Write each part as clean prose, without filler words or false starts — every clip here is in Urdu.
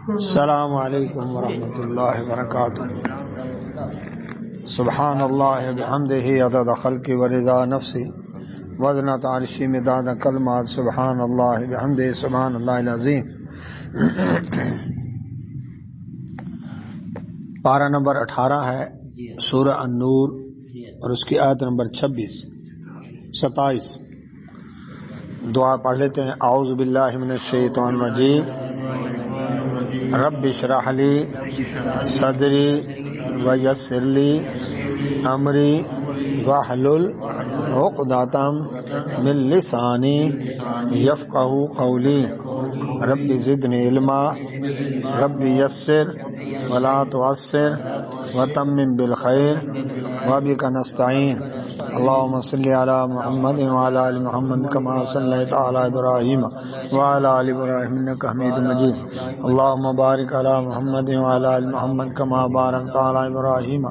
السلام علیکم ورحمۃ اللہ وبرکاتہ. سبحان اللہ بحمدہ عدد خلقی ورضا نفسی وزنۃ عرشی مداد کلمات. سبحان اللہ بحمدہ سبحان اللہ العظیم. پارہ نمبر 18 ہے سورہ النور اور اس کی آیت نمبر 27. دعا پڑھ لیتے ہیں. اعوذ باللہ من الشیطان الرجیم. رب اشرح لی صدری ویسر لی امری واحلل عقدۃ من لسانی یفقہوا قولی. رب زدنی علما رب یسر ولا تعسر وتمم بالخیر وبک نستعین. اللهم صل على محمد وعلى ال محمد كما صليت على ابراهيم وعلى ال ابراهيم انك حميد مجيد. اللهم بارك على محمد وعلى ال محمد كما باركت على ابراهيم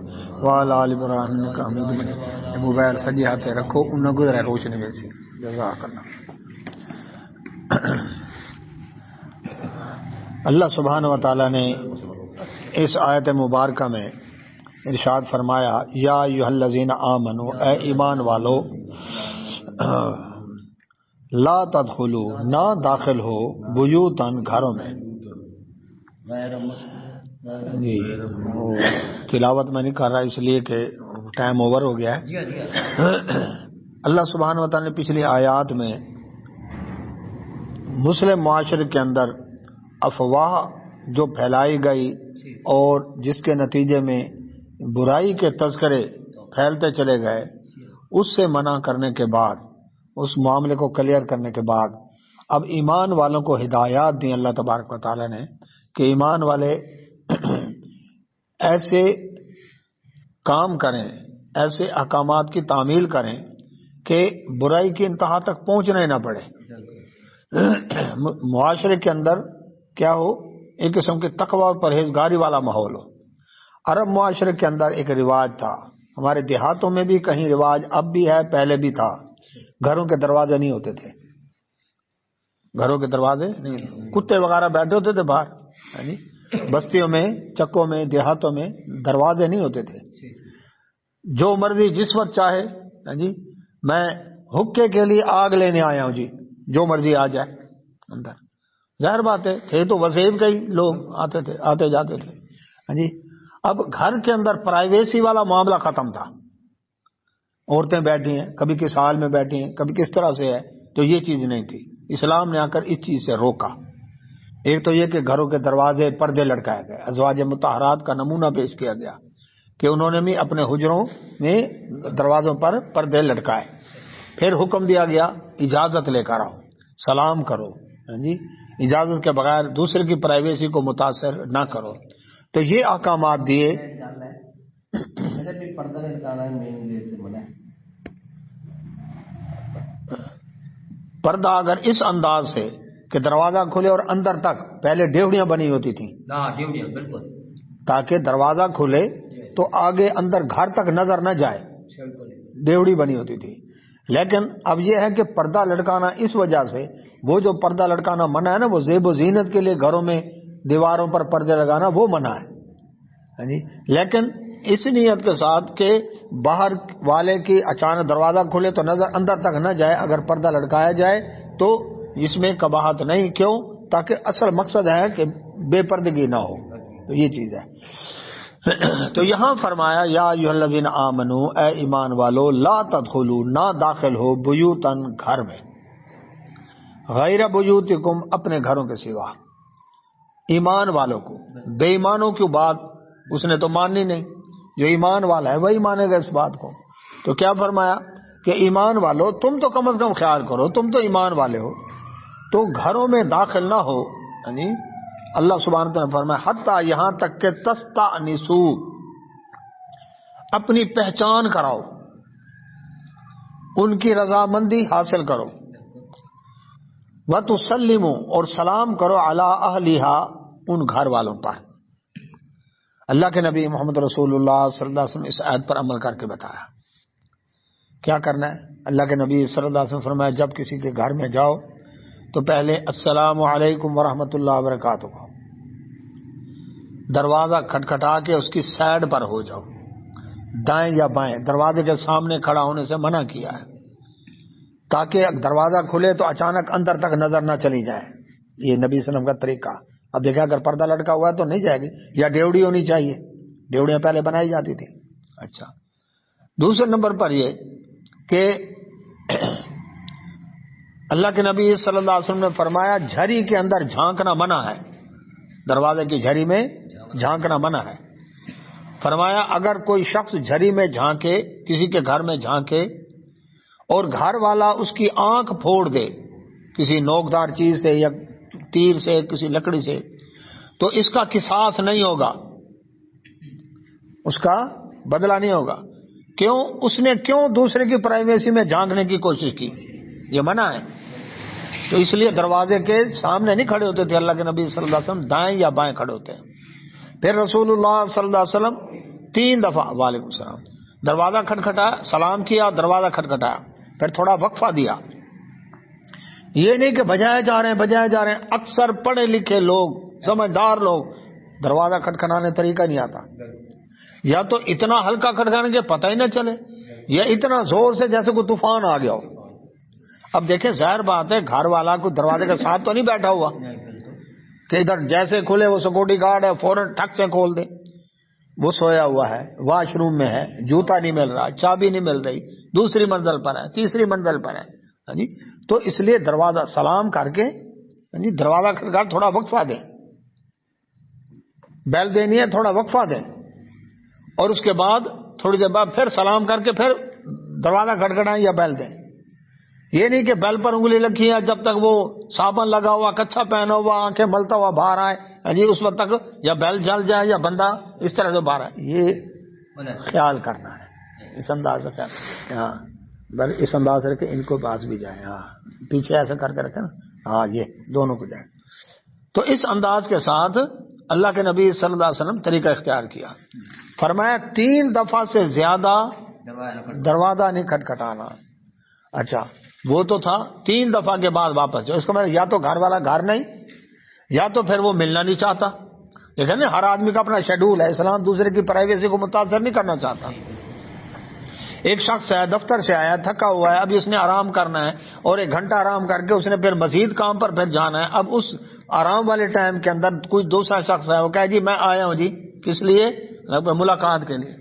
وعلى ال ابراهيم انك حميد مجيد. موبائل سجی ہاتھ رکھو ان گزرے روشنی ویسی. جزاک اللہ. اللہ سبحانہ و تعالی نے اس آیت مبارکہ میں ارشاد فرمایا یا ایھا الذین آمنو، اے ایمان والو، لا تدخلوا، نہ داخل ہو، بیوتن، گھروں میں. جی تلاوت میں نہیں کر رہا اس لیے کہ ٹائم اوور ہو گیا ہے. اللہ سبحانہ و تعالی نے پچھلی آیات میں مسلم معاشرے کے اندر افواہ جو پھیلائی گئی اور جس کے نتیجے میں برائی کے تذکرے پھیلتے چلے گئے، اس سے منع کرنے کے بعد، اس معاملے کو کلیئر کرنے کے بعد اب ایمان والوں کو ہدایات دی اللہ تبارک و تعالی نے کہ ایمان والے ایسے کام کریں، ایسے احکامات کی تعمیل کریں کہ برائی کی انتہا تک پہنچنا ہی نہ پڑے. معاشرے کے اندر کیا ہو، ایک قسم کے تقوی و پرہیزگاری والا ماحول ہو. عرب معاشرے کے اندر ایک رواج تھا، ہمارے دیہاتوں میں بھی کہیں رواج اب بھی ہے، پہلے بھی تھا. گھروں کے دروازے نہیں ہوتے تھے، گھروں کے دروازے نہیں، کتے وغیرہ بیٹھے ہوتے تھے باہر. بستیوں میں، چکوں میں، دیہاتوں میں دروازے نہیں ہوتے تھے. جو مرضی جس وقت چاہے، جی میں حکے کے لیے آگ لینے آیا ہوں، جی جو مرضی آ جائے اندر. ظاہر بات ہے، تھے تو وسیب کئی لوگ آتے تھے، آتے جاتے تھے. جی اب گھر کے اندر پرائیویسی والا معاملہ ختم تھا. عورتیں بیٹھی ہیں، کبھی کس حال میں بیٹھی ہیں، کبھی کس طرح سے ہے، تو یہ چیز نہیں تھی. اسلام نے آ کر اس چیز سے روکا. ایک تو یہ کہ گھروں کے دروازے پردے لٹکائے گئے، ازواج مطہرات کا نمونہ پیش کیا گیا کہ انہوں نے بھی اپنے حجروں میں دروازوں پر پردے لٹکائے. پھر حکم دیا گیا اجازت لے کر آؤ، سلام کرو، جی اجازت کے بغیر دوسرے کی پرائیویسی کو متاثر نہ کرو. تو یہ احکامات دیے. پردہ اگر اس انداز سے کہ دروازہ کھلے اور اندر تک، پہلے ڈیوڑیاں بنی ہوتی تھیں تاکہ دروازہ کھلے تو آگے اندر گھر تک نظر نہ جائے، ڈیوڑی بنی ہوتی تھی. لیکن اب یہ ہے کہ پردہ لٹکانا اس وجہ سے، وہ جو پردہ لٹکانا منع ہے نا، وہ زیب و زینت کے لیے گھروں میں دیواروں پر پردے لگانا وہ منع ہے. لیکن اس نیت کے ساتھ کہ باہر والے کی اچانک دروازہ کھلے تو نظر اندر تک نہ جائے، اگر پردہ لٹکایا جائے تو اس میں قباحت نہیں. کیوں؟ تاکہ اصل مقصد ہے کہ بے پردگی نہ ہو. تو یہ چیز ہے. تو یہاں فرمایا یا ایھا الذین آمنو، اے ایمان والو، لا تدخلوا، نہ داخل ہو، بیوتن، گھر میں، غیر بیوتکم، اپنے گھروں کے سوا. ایمان والوں کو، بے ایمانوں کی بات اس نے تو ماننی نہیں. جو ایمان والا ہے وہی مانے گا اس بات کو. تو کیا فرمایا کہ ایمان والو، تم تو کم از کم خیال کرو، تم تو ایمان والے ہو، تو گھروں میں داخل نہ ہو. اللہ سبحانہ وتعالی نے فرمایا حتیٰ، یہاں تک کہ تستأنسوا، اپنی پہچان کراؤ، ان کی رضامندی حاصل کرو، وتسلموا، اور سلام کرو، علی اہلہا، ان گھر والوں پر. اللہ کے نبی محمد رسول اللہ صلی اللہ علیہ وسلم اس آیت پر عمل کر کے بتایا کیا کرنا ہے. اللہ کے نبی صلی اللہ علیہ وسلم فرمایا جب کسی کے گھر میں جاؤ تو پہلے السلام علیکم ورحمۃ اللہ وبرکاتہ. دروازہ کھٹکھٹا کے اس کی سائڈ پر ہو جاؤ، دائیں یا بائیں، دروازے کے سامنے کھڑا ہونے سے منع کیا ہے تاکہ دروازہ کھلے تو اچانک اندر تک نظر نہ چلی جائے. یہ نبی صلی اللہ علیہ وسلم کا طریقہ. اب دیکھا اگر پردہ لٹکا ہوا ہے تو نہیں جائے گی، یا ڈیوڑی ہونی چاہیے، ڈیوڑیاں پہلے بنائی جاتی تھی. اچھا، دوسرے نمبر پر یہ کہ اللہ کے نبی صلی اللہ علیہ وسلم نے فرمایا جھری کے اندر جھانکنا منع ہے، دروازے کی جھری میں جھانکنا منع ہے. فرمایا اگر کوئی شخص جھری میں جھانکے، کسی کے گھر میں جھانکے اور گھر والا اس کی آنکھ پھوڑ دے کسی نوکدار چیز سے یا تیر سے، کسی لکڑی سے، تو اس کا قصاص نہیں ہوگا، اس کا بدلہ نہیں ہوگا. کیوں؟ اس نے کیوں دوسرے کی پرائیویسی میں جھانکنے کی کوشش کی؟ یہ منع ہے. تو اس لیے دروازے کے سامنے نہیں کھڑے ہوتے تھے اللہ کے نبی صلی اللہ علیہ وسلم، دائیں یا بائیں کھڑے ہوتے ہیں. پھر رسول اللہ صلی اللہ علیہ وسلم 3 دفعہ وعلیکم السلام دروازہ کھٹکھٹایا، سلام کیا، دروازہ کھٹکھٹایا، پھر تھوڑا وقفہ دیا. یہ نہیں کہ بجائے جا رہے ہیں. اکثر پڑھے لکھے لوگ، سمجھدار لوگ، دروازہ کھٹکھٹانے طریقہ نہیں آتا، یا تو اتنا ہلکا کھٹکھانے کے پتہ ہی نہ چلے، یا اتنا زور سے جیسے کوئی طوفان آ گیا ہو. اب دیکھیں ظاہر بات ہے گھر والا کوئی دروازے کے ساتھ تو نہیں بیٹھا ہوا کہ ادھر جیسے کھلے وہ سیکورٹی گارڈ ہے فوراً ٹھک سے کھول دے. وہ سویا ہوا ہے، واش روم میں ہے، جوتا نہیں مل رہا، چابی نہیں مل رہی، دوسری منزل پر ہے، تیسری منزل پر ہے جی. تو اس لیے دروازہ سلام کر کے دروازہ کھٹکھٹا، تھوڑا وقفہ دیں، بیل دینی ہے، تھوڑا وقفہ دیں، اور اس کے بعد تھوڑی دیر بعد پھر سلام کر کے پھر دروازہ کھٹکھٹائیں یا بیل دیں. یہ نہیں کہ بیل پر انگلی رکھی ہے جب تک وہ صابن لگا ہوا، کچھا پہنا ہوا، آنکھیں ملتا ہوا باہر آئے جی، اس وقت تک یا بیل جل جائے یا بندہ اس طرح سے باہر آئے. یہ خیال کرنا ہے، اس انداز سے خیال. ہاں اس انداز سے رکھے، ان کو باز بھی جائے. ہاں پیچھے ایسا کر کے رکھے نا، ہاں یہ دونوں کو جائے. تو اس انداز کے ساتھ اللہ کے نبی صلی اللہ علیہ وسلم طریقہ اختیار کیا. فرمایا 3 دفعہ سے زیادہ دروازہ نہیں کھٹکھٹانا. اچھا وہ تو تھا 3 دفعہ کے بعد واپس جاؤ. اس کا مطلب یا تو گھر والا گھر نہیں، یا تو پھر وہ ملنا نہیں چاہتا. دیکھیں نا ہر آدمی کا اپنا شیڈول ہے، اسلام دوسرے کی پرائیویسی کو متاثر نہیں کرنا چاہتا. ایک شخص ہے دفتر سے آیا، تھکا ہوا ہے، ابھی اس نے آرام کرنا ہے، اور 1 گھنٹہ آرام کر کے اس نے پھر مزید کام پر پھر جانا ہے. اب اس آرام والے ٹائم کے اندر کوئی دوسرا شخص ہے، وہ کہے جی میں آیا ہوں جی، کس لیے؟ ملاقات کے لیے.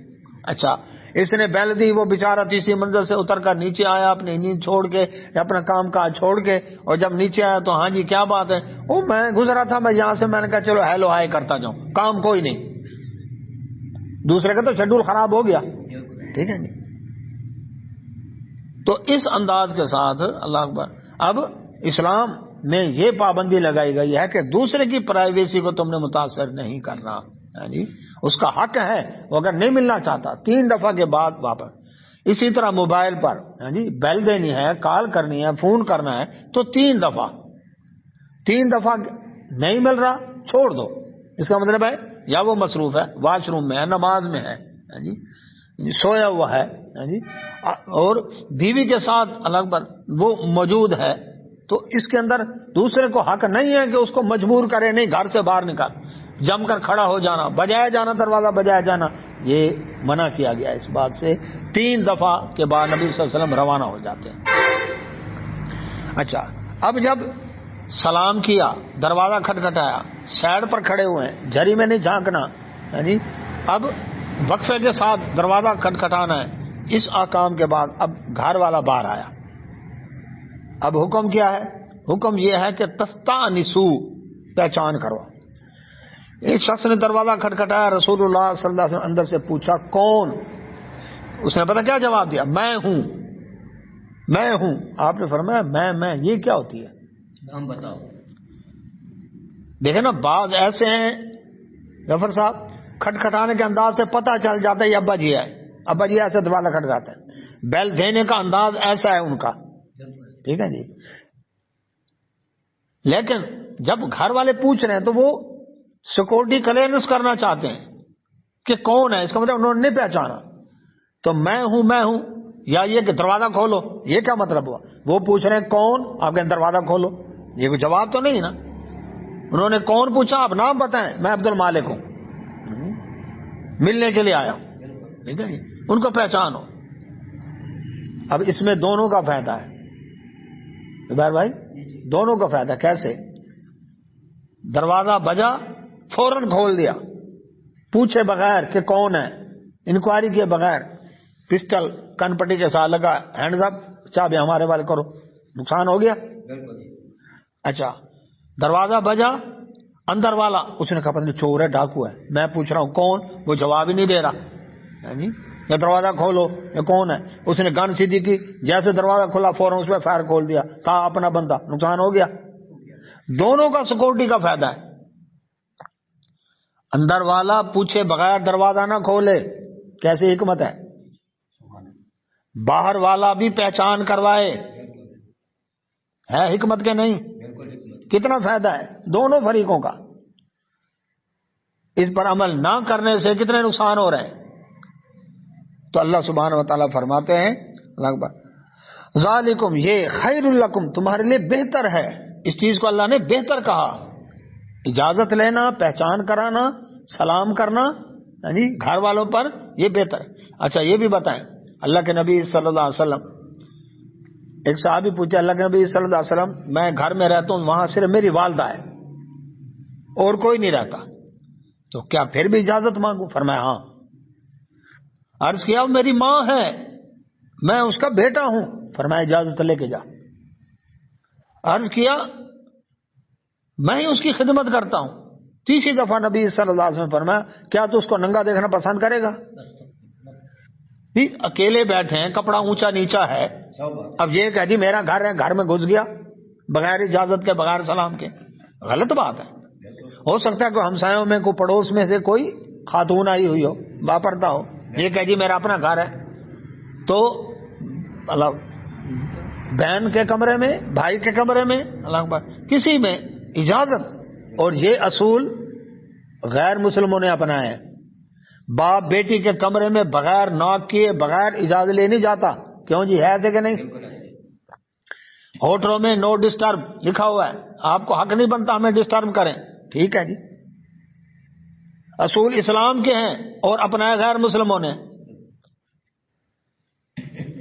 اچھا اس نے بیل دی، وہ بیچارہ تیسری منزل سے اتر کر نیچے آیا اپنی نیند چھوڑ کے، اپنا کام کاج چھوڑ کے، اور جب نیچے آیا تو ہاں جی کیا بات ہے؟ وہ میں گزرا تھا، میں یہاں سے، میں نے کہا چلو ہیلو ہائی کرتا جاؤں، کام کوئی نہیں. دوسرے کا تو شیڈول خراب ہو گیا. ٹھیک ہے جی. تو اس انداز کے ساتھ اللہ اکبر. اب اسلام میں یہ پابندی لگائی گئی ہے کہ دوسرے کی پرائیویسی کو تم نے متاثر نہیں کرنا. جی اس کا حق ہے، وہ اگر نہیں ملنا چاہتا 3 دفعہ کے بعد واپس. اسی طرح موبائل پر جی بیل دینی ہے، کال کرنی ہے، فون کرنا ہے تو 3 دفعہ نہیں مل رہا چھوڑ دو. اس کا مطلب ہے یا وہ مصروف ہے، واش روم میں ہے، نماز میں ہے جی، سویا ہوا ہے جی، اور بیوی کے ساتھ اللہ اکبر وہ موجود ہے، تو اس کے اندر دوسرے کو حق نہیں ہے کہ اس کو مجبور کرے، نہیں گھر سے باہر نکال، جم کر کھڑا ہو جانا، بجائے جانا، دروازہ بجائے جانا، یہ منع کیا گیا. اس بات سے 3 دفعہ کے بعد نبی صلی اللہ علیہ وسلم روانہ ہو جاتے ہیں. اچھا اب جب سلام کیا، دروازہ کھٹکھٹایا، سائڈ پر کھڑے ہوئے ہیں، جھری میں نہیں جھانکنا جی. اب وقفے کے ساتھ دروازہ کھٹکھٹانا ہے. اس احکام کے بعد اب گھر والا باہر آیا. اب حکم کیا ہے؟ حکم یہ ہے کہ تستانسو، پہچان کرو. ایک شخص نے دروازہ کھٹکھٹایا، رسول اللہ صلی اللہ علیہ وسلم اندر سے پوچھا کون؟ اس نے پتا کیا جواب دیا؟ میں ہوں. آپ نے فرمایا میں یہ کیا ہوتی ہے؟ نام بتاؤ. دیکھیں نا بعض ایسے ہیں غفر صاحب، کھٹکھٹانے کے انداز سے پتہ چل جاتا ہے ابا جی ہے، ابا جی ایسے دروازہ کھٹکھٹاتے ہیں. بیل دینے کا انداز ایسا ہے ان کا. ٹھیک ہے جی. لیکن جب گھر والے پوچھ رہے ہیں تو وہ سیکورٹی کلیئرنس کرنا چاہتے ہیں کہ کون ہے. اس کا مطلب انہوں نے نہیں پہچانا. تو میں ہوں یا یہ کہ دروازہ کھولو، یہ کیا مطلب ہوا؟ وہ پوچھ رہے ہیں کون، آپ کہیں دروازہ کھولو، یہ کوئی جواب تو نہیں نا. انہوں نے کون پوچھا، آپ نام بتائیں. میں عبد المالک ہوں. ملنے کے لیے آیا ہوں. ٹھیک ہے جی, ان کو پہچانو. اب اس میں دونوں کا فائدہ ہے زبیر بھائی, دونوں کا فائدہ. کیسے؟ دروازہ بجا, فوراً کھول دیا, پوچھے بغیر کہ کون ہے, انکوائری کیے بغیر, پسٹل کن پٹی کے ساتھ لگا, ہینڈز اپ, چابی ہمارے والے کرو, نقصان ہو گیا. اچھا, دروازہ بجا, اندر والا اس نے کہا پتہ نہیں چور ہے, ڈاکو ہے, میں پوچھ رہا ہوں کون, وہ جواب ہی نہیں دے رہا. یا دروازہ کھولو, یہ کون ہے, اس نے گن سیدھی کی, جیسے دروازہ کھولا فوراً اس پہ فائر کھول دیا, تھا اپنا بندہ, نقصان ہو گیا. دونوں کا سیکورٹی کا فائدہ ہے. اندر والا پوچھے بغیر دروازہ نہ کھولے, کیسی حکمت ہے. باہر والا بھی پہچان کروائے, ہے حکمت کے نہیں؟ کتنا فائدہ ہے دونوں فریقوں کا. اس پر عمل نہ کرنے سے کتنے نقصان ہو رہے ہیں. تو اللہ سبحانہ و تعالیٰ فرماتے ہیں, اللہ اکبر, ذالکم, یہ خیر لکم, تمہارے لیے بہتر ہے. اس چیز کو اللہ نے بہتر کہا. اجازت لینا, پہچان کرانا, سلام کرنا جی گھر والوں پر, یہ بہتر ہے. اچھا یہ بھی بتائیں, اللہ کے نبی صلی اللہ علیہ وسلم, ایک صحابی پوچھا اللہ کے نبی صلی اللہ علیہ وسلم, میں گھر میں رہتا ہوں, وہاں صرف میری والدہ ہے اور کوئی نہیں رہتا, تو کیا پھر بھی اجازت مانگوں؟ فرمایا ہاں. عرض کیا میری ماں ہے, میں اس کا بیٹا ہوں, فرمایا اجازت لے کے جا. عرض کیا میں ہی اس کی خدمت کرتا ہوں. تیسری دفعہ نبی صلی اللہ علیہ وسلم فرمایا کیا تو اس کو ننگا دیکھنا پسند کرے گا؟ اکیلے بیٹھے ہیں, کپڑا اونچا نیچا ہے, اب یہ کہ جی میرا گھر ہے, گھر میں گھس گیا بغیر اجازت کے, بغیر سلام کے, غلط بات ہے. ہو سکتا ہے کہ ہمسایوں میں کوئی پڑوس میں سے کوئی خاتون آئی ہوئی ہو, واپرتا ہو, یہ کہ جی میرا اپنا گھر ہے, تو بہن کے کمرے میں, بھائی کے کمرے میں, اللہ اکبر, کسی میں اجازت. اور یہ اصول غیر مسلموں نے اپنایا ہے. باپ بیٹی کے کمرے میں بغیر ناک کیے, بغیر اجازت لے نہیں جاتا. کیوں جی, ہے ایسے کہ نہیں؟ ہوٹلوں میں نو ڈسٹرب لکھا ہوا ہے, آپ کو حق نہیں بنتا ہمیں ڈسٹرب کریں. ٹھیک ہے جی, اصول اسلام کے ہیں اور اپنائے غیر مسلموں نے.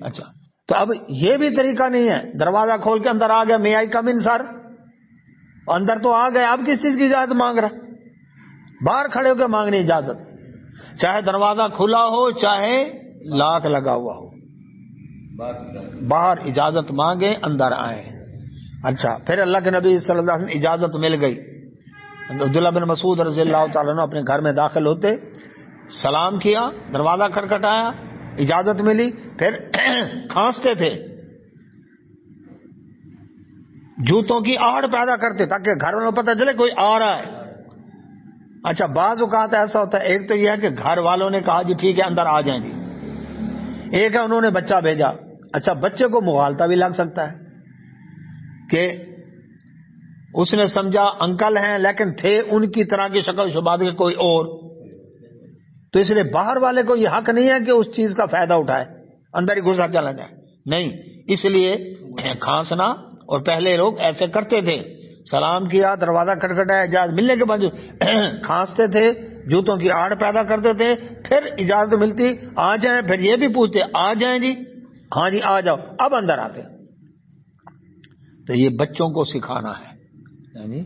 اچھا, تو اب یہ بھی طریقہ نہیں ہے, دروازہ کھول کے اندر آ گیا, may I come in sir, اندر تو آ گئے, آپ کس چیز کی اجازت مانگ رہے؟ باہر کھڑے ہو کے مانگنی اجازت, چاہے دروازہ کھلا ہو چاہے لاک لگا ہوا ہو, باہر اجازت مانگے, اندر آئیں. اچھا, پھر اللہ کے نبی صلی اللہ علیہ وسلم اجازت مل گئی. عبداللہ بن مسعود رضی اللہ تعالیٰ عنہ اپنے گھر میں داخل ہوتے, سلام کیا, دروازہ کھٹکھٹایا, اجازت ملی, پھر کھانستے تھے, جوتوں کی آڑ پیدا کرتے تاکہ گھر والوں کو پتہ چلے کوئی آ رہا ہے. اچھا, بعض اوقات ایسا ہوتا ہے, ایک تو یہ ہے کہ گھر والوں نے کہا جی ٹھیک ہے اندر آ جائیں جی, ایک ہے انہوں نے بچہ بھیجا. اچھا, بچے کو مغالطہ بھی لگ سکتا ہے کہ اس نے سمجھا انکل ہیں لیکن تھے ان کی طرح کی شکل شبات کے کوئی اور, تو اس لیے باہر والے کو یہ حق نہیں ہے کہ اس چیز کا فائدہ اٹھائے, اندر ہی گھسا چلا جائے. نہیں, اس لیے کھانسنا, اور پہلے لوگ ایسے کرتے تھے, سلام کیا, دروازہ کھٹکھٹایا, اجازت ملنے کے بعد کھانستے تھے, جوتوں کی آڑ پیدا کرتے تھے, پھر اجازت ملتی آ جائیں, پھر یہ بھی پوچھتے آ جائیں جی, ہاں جی آ جاؤ, اب اندر آتے. تو یہ بچوں کو سکھانا ہے, یعنی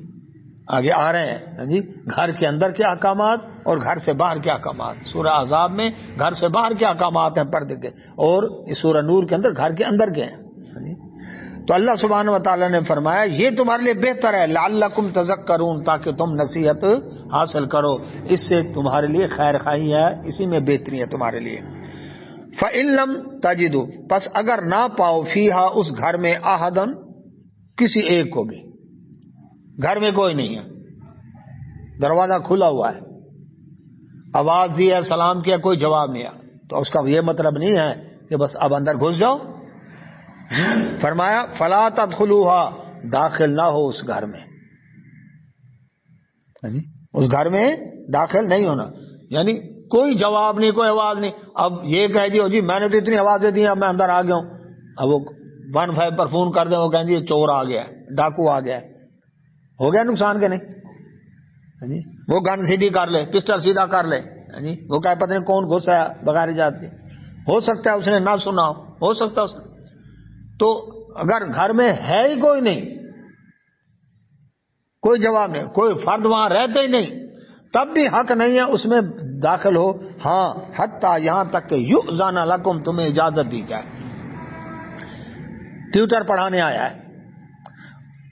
آگے آ رہے ہیں جی گھر کے اندر کے احکامات اور گھر سے باہر کے احکامات. سورہ احزاب میں گھر سے باہر کے احکامات ہیں پردے کے, اور اس سورہ نور کے اندر گھر کے اندر کے ہیں. تو اللہ سبحانہ و تعالیٰ نے فرمایا یہ تمہارے لیے بہتر ہے, لعلکم تذکرون, تاکہ تم نصیحت حاصل کرو, اس سے تمہارے لیے خیر خواہی ہے, اسی میں بہتری ہے تمہارے لیے. فَإِن لَمْ تَجِدُوا, پس اگر نہ پاؤ, فیہا, اس گھر میں, احدن, کسی ایک کو بھی, گھر میں کوئی نہیں ہے, دروازہ کھلا ہوا ہے, آواز دی ہے, سلام کیا, کوئی جواب نہیں آیا, تو اس کا یہ مطلب نہیں ہے کہ بس اب اندر گھس جاؤ. فرمایا فلا تدخلوها, داخل نہ ہو اس گھر میں, اس گھر میں داخل نہیں ہونا, یعنی کوئی جواب نہیں, کوئی آواز نہیں. اب یہ کہہ دیو جی میں نے تو اتنی آوازیں دی, اب میں اندر آ گیا ہوں, اب وہ 15 پر فون کر دیں, وہ کہیں گے چور آ گیا, ڈاکو آ گیا, ہو گیا نقصان کے نہیں. وہ گن سیدھی کر لے, پسٹل سیدھا کر لے, وہ کہا پتہ نہیں کون گھس آیا بغیر اجازت کے، ہو سکتا ہے اس نے نہ سنا ہو سکتا ہے اس نے. تو اگر گھر میں ہے ہی کوئی نہیں، کوئی جواب نہیں، کوئی فرد وہاں رہتے ہی نہیں، تب بھی حق نہیں ہے اس میں داخل ہو. ہاں حتیٰ یہاں تک کہ یؤذن لکم، تمہیں اجازت دی جائے. ٹیوٹر پڑھانے آیا ہے،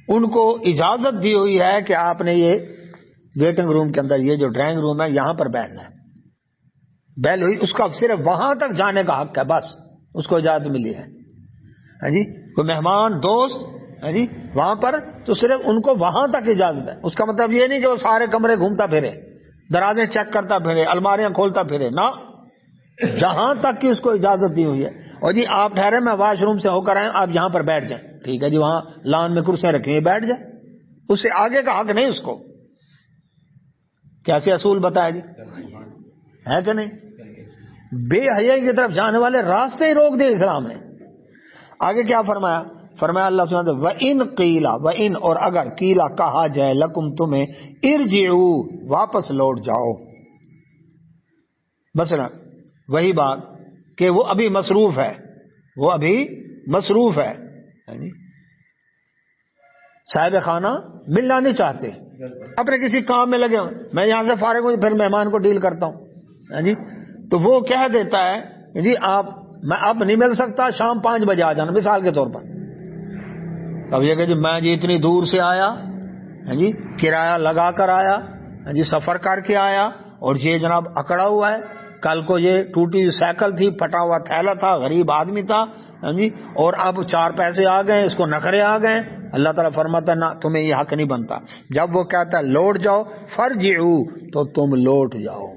ان کو اجازت دی ہوئی ہے کہ آپ نے یہ ویٹنگ روم کے اندر، یہ جو ڈرائنگ روم ہے یہاں پر بیٹھنا ہے. بیل ہوئی، اس کا صرف وہاں تک جانے کا حق ہے، بس اس کو اجازت ملی ہے. کوئی مہمان دوست وہاں پر، تو صرف ان کو وہاں تک اجازت ہے. اس کا مطلب یہ نہیں کہ وہ سارے کمرے گھومتا پھرے، دروازے چیک کرتا پھرے، الماریاں کھولتا پھرے، نہ، جہاں تک کہ اس کو اجازت دی ہوئی ہے. اور جی آپ ٹھہرے، میں واش روم سے ہو کر آئے، آپ یہاں پر بیٹھ جائیں، ٹھیک ہے جی، وہاں لان میں کرسیاں رکھی ہیں، بیٹھ جائیں، اس سے آگے کا حق نہیں اس کو. کیسے اصول بتایا جی، ہے کہ نہیں؟ بے حیائی کی طرف جانے والے راستے ہی روک دے اسلام نے. آگے کیا فرمایا؟ فرمایا اللہ سبحانہ وَإِن قِيلَ، وَإِن اور اگر، قیلا کہا جائے، لکم تمہیں، ارجعوا واپس لوٹ جاؤ. مثلا وہی بات کہ وہ ابھی مصروف ہے، وہ ابھی مصروف ہے، صاحب خانہ ملنا نہیں چاہتے، اپنے کسی کام میں لگے ہوں، میں یہاں سے فارغ ہوں پھر مہمان کو ڈیل کرتا ہوں جی، تو وہ کہہ دیتا ہے جی آپ، میں اب نہیں مل سکتا، شام 5 بجے آ جانا، مثال کے طور پر. اب یہ کہ جی میں جی اتنی دور سے آیا جی، کرایہ لگا کر آیا جی، سفر کر کے آیا، اور یہ جناب اکڑا ہوا ہے، کل کو یہ ٹوٹی سائیکل تھی، پھٹا ہوا تھیلا تھا، غریب آدمی تھا جی، اور اب 4 پیسے آ گئے، اس کو نخرے آ گئے. اللہ تعالیٰ فرماتا ہے نہ، تمہیں یہ حق نہیں بنتا. جب وہ کہتا ہے لوٹ جاؤ، فرجعوا، تو تم لوٹ جاؤ.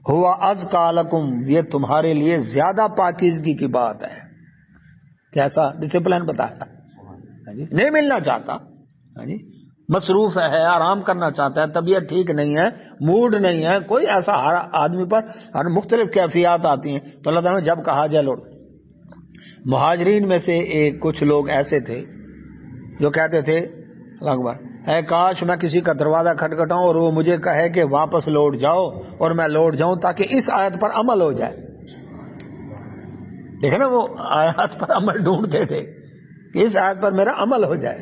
ہوا ازکا لکم، یہ تمہارے لیے زیادہ پاکیزگی کی بات ہے. کیسا ڈسپلن بتایا جی، نہیں ملنا چاہتا جی، مصروف ہے، آرام کرنا چاہتا ہے، طبیعت ٹھیک نہیں ہے، موڈ نہیں ہے، کوئی ایسا، ہر آدمی پر ہر مختلف کیفیات آتی ہیں، تو اللہ تعالیٰ نے جب کہا جائے لوٹ. مہاجرین میں سے کچھ لوگ ایسے تھے جو کہتے تھے اللہ اکبر، اے کاش میں کسی کا دروازہ کھٹکھٹاؤں اور وہ مجھے کہے کہ واپس لوٹ جاؤ، اور میں لوٹ جاؤں تاکہ اس آیت پر عمل ہو جائے. دیکھیں نا، وہ آیات پر عمل ڈھونڈتے تھے کہ اس آیت پر میرا عمل ہو جائے.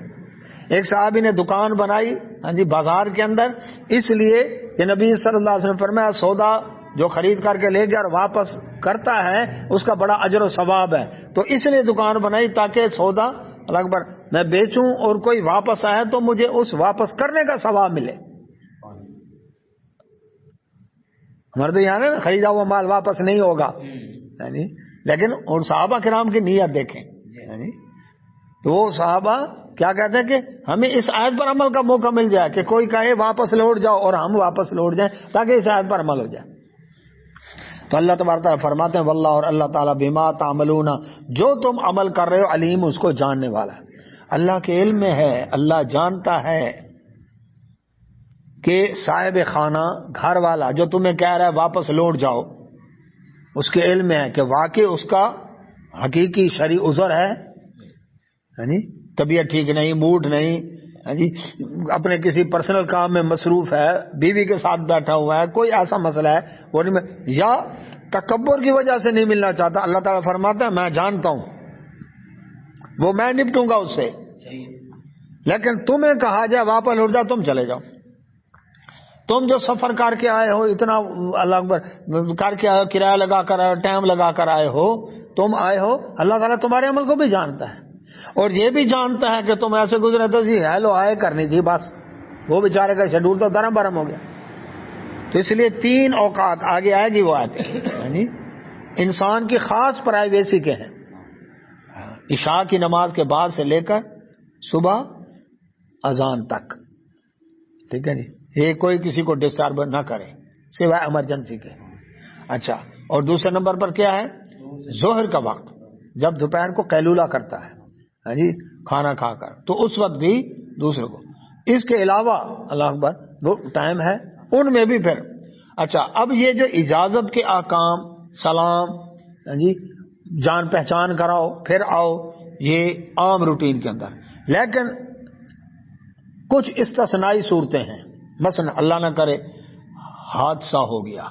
ایک صحابی نے دکان بنائی جی بازار کے اندر، اس لیے کہ نبی صلی اللہ علیہ وسلم فرمایا سودا جو خرید کر کے لے گیا اور واپس کرتا ہے اس کا بڑا اجر و ثواب ہے. تو اس لیے دکان بنائی تاکہ سودا اللہ اکبر میں بیچوں اور کوئی واپس آئے تو مجھے اس واپس کرنے کا ثواب ملے. ہمارے تو یہاں خریدا ہوا مال واپس نہیں ہوگا، لیکن اور صحابہ کرام کی نیت دیکھیں. تو وہ صحابہ کیا کہتے ہیں کہ ہمیں اس آیت پر عمل کا موقع مل جائے کہ کوئی کہے واپس لوٹ جاؤ اور ہم واپس لوٹ جائیں تاکہ اس آیت پر عمل ہو جائے. تو اللہ تبارک تعالیٰ فرماتے ہیں واللہ، اور اللہ تعالیٰ بما تعملون، جو تم عمل کر رہے ہو، علیم، اس کو جاننے والا ہے. اللہ کے علم میں ہے، اللہ جانتا ہے کہ صاحب خانہ، گھر والا جو تمہیں کہہ رہا ہے واپس لوٹ جاؤ، اس کے علم میں ہے کہ واقعی اس کا حقیقی شرعی عذر ہے، طبیعت ٹھیک نہیں، موڈ نہیں، اپنے کسی پرسنل کام میں مصروف ہے، بیوی کے ساتھ بیٹھا ہوا ہے، کوئی ایسا مسئلہ ہے وہ نہیں، یا تکبر کی وجہ سے نہیں ملنا چاہتا. اللہ تعالیٰ فرماتا ہے میں جانتا ہوں، وہ میں نپٹوں گا اس سے، لیکن تمہیں کہا جائے واپس لوٹ جاؤ، تم چلے جاؤ. تم جو سفر کر کے آئے ہو، اتنا اللہ اکبر کر کے آئے ہو، کرایہ لگا کر آئے ہو، ٹائم لگا کر آئے ہو، تم آئے ہو، اللہ تعالیٰ تمہارے عمل کو بھی جانتا ہے، اور یہ بھی جانتا ہے کہ تم ایسے گزرے تو جی ہیلو آئے کرنی تھی بس، وہ بیچارے کا شیڈول تو درم برم ہو گیا. تو اس لیے 3 اوقات آگے آئے گی وہ آتے ہیں انسان کی خاص پرائیویسی کے ہیں. عشاء کی نماز کے بعد سے لے کر صبح اذان تک، ٹھیک ہے جی، یہ کوئی کسی کو ڈسٹرب نہ کرے سوائے ایمرجنسی کے. اچھا، اور دوسرے نمبر پر کیا ہے؟ ظہر کا وقت، جب دوپہر کو قیلولہ کرتا ہے جی کھانا کھا کر، تو اس وقت بھی دوسرے کو. اس کے علاوہ اللہ اکبر وہ ٹائم ہے ان میں بھی پھر. اچھا، اب یہ جو اجازت کے احکام، سلام جی، جان پہچان کراؤ پھر آؤ، یہ عام روٹین کے اندر، لیکن کچھ استثنائی صورتیں ہیں. مثلا اللہ نہ کرے حادثہ ہو گیا،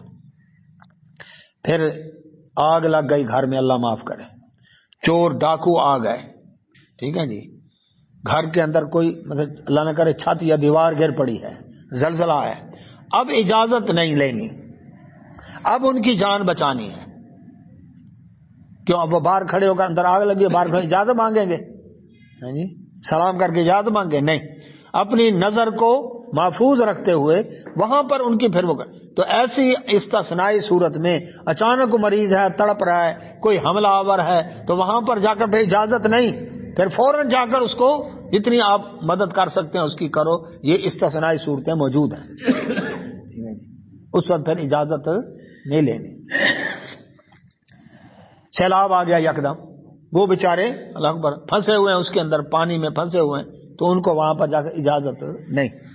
پھر آگ لگ گئی گھر میں، اللہ معاف کرے، چور ڈاکو آ گئے، ٹھیک ہے جی، گھر کے اندر کوئی مطلب اللہ نہ کرے چھت یا دیوار گر پڑی ہے، زلزلہ ہے، اب اجازت نہیں لینی، اب ان کی جان بچانی ہے، کیوں؟ اب وہ باہر کھڑے ہو کر، اندر آگ لگی ہے، باہر کھڑے اجازت مانگیں گے جی، سلام کر کے اجازت مانگے؟ نہیں، اپنی نظر کو محفوظ رکھتے ہوئے وہاں پر ان کی پھر وہ، تو ایسی استثنائی صورت میں اچانک مریض ہے، تڑپ رہا ہے، کوئی حملہ آور ہے، تو وہاں پر جا کر پھر اجازت نہیں، پھر فوراً جا کر اس کو جتنی آپ مدد کر سکتے ہیں اس کی کرو، یہ استثنائی صورتیں موجود ہیں، اس وقت پھر اجازت نہیں لینی۔ سیلاب آ گیا یکدم، وہ بیچارے اللہ اکبر پھنسے ہوئے ہیں، اس کے اندر پانی میں پھنسے ہوئے ہیں، تو ان کو وہاں پر جا کر اجازت نہیں۔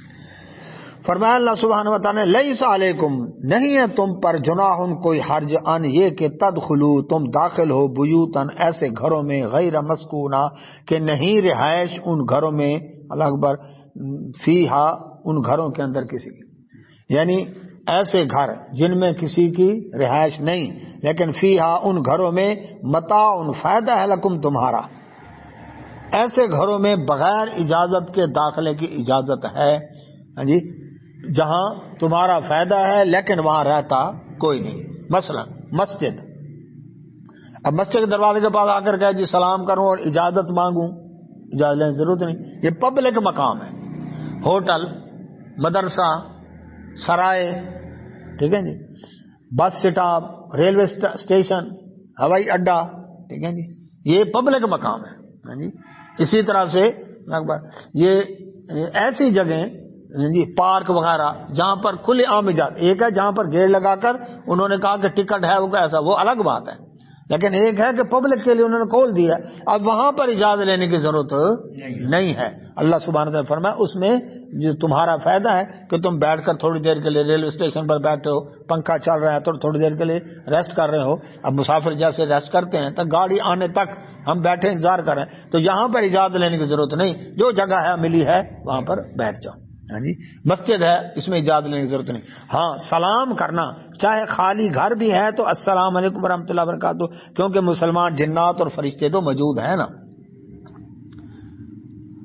فرمایا اللہ سبحانہ و تعالیٰ نے لیس علیکم، نہیں ہے تم پر جناح کوئی حرج، ان یہ کہ تدخلو تم داخل ہو، بیوتن ایسے گھروں میں، غیر مسکونہ کہ نہیں رہائش ان گھروں میں، اللہ اکبر، فیہا ان گھروں کے اندر کسی کی، یعنی ایسے گھر جن میں کسی کی رہائش نہیں، لیکن فیہا ان گھروں میں متاع فائدہ ہے لکم تمہارا، ایسے گھروں میں بغیر اجازت کے داخلے کی اجازت ہے، ہاں جی، جہاں تمہارا فائدہ ہے لیکن وہاں رہتا کوئی نہیں۔ مثلا مسجد، اب مسجد کے دروازے کے پاس آ کر کہے جی سلام کروں اور اجازت مانگوں، اجازت لینے کی ضرورت نہیں، یہ پبلک مقام ہے، ہوٹل، مدرسہ، سرائے، ٹھیک ہے جی، بس سٹاپ، ریلوے اسٹیشن، ہوائی اڈا، ٹھیک ہے جی، یہ پبلک مقام ہے، ہاں جی۔ اسی طرح سے یہ ایسی جگہیں جی، پارک وغیرہ جہاں پر کھلے عام اجازت، ایک ہے جہاں پر گیٹ لگا کر انہوں نے کہا کہ ٹکٹ ہے وہ ایسا، وہ الگ بات ہے، لیکن ایک ہے کہ پبلک کے لیے انہوں نے کھول دیا، اب وہاں پر اجازت لینے کی ضرورت نہیں ہے۔ اللہ سبحانہ وتعالی فرمایا اس میں جو تمہارا فائدہ ہے کہ تم بیٹھ کر تھوڑی دیر کے لیے ریلوے اسٹیشن پر بیٹھے ہو، پنکھا چل رہا ہے تو تھوڑی دیر کے لیے ریسٹ کر رہے ہو، اب مسافر جیسے ریسٹ کرتے ہیں تو گاڑی آنے تک ہم بیٹھے انتظار کر رہے ہیں، تو یہاں پر اجازت لینے کی ضرورت نہیں، جو جگہ ہے ملی ہے وہاں پر بیٹھ جاؤ، ہاں جی۔ مسجد ہے اس میں اجازت لینے کی ضرورت نہیں، ہاں سلام کرنا چاہے خالی گھر بھی ہے تو السلام علیکم ورحمۃ اللہ وبرکاتہ، کیونکہ مسلمان جنات اور فرشتے تو موجود ہیں نا۔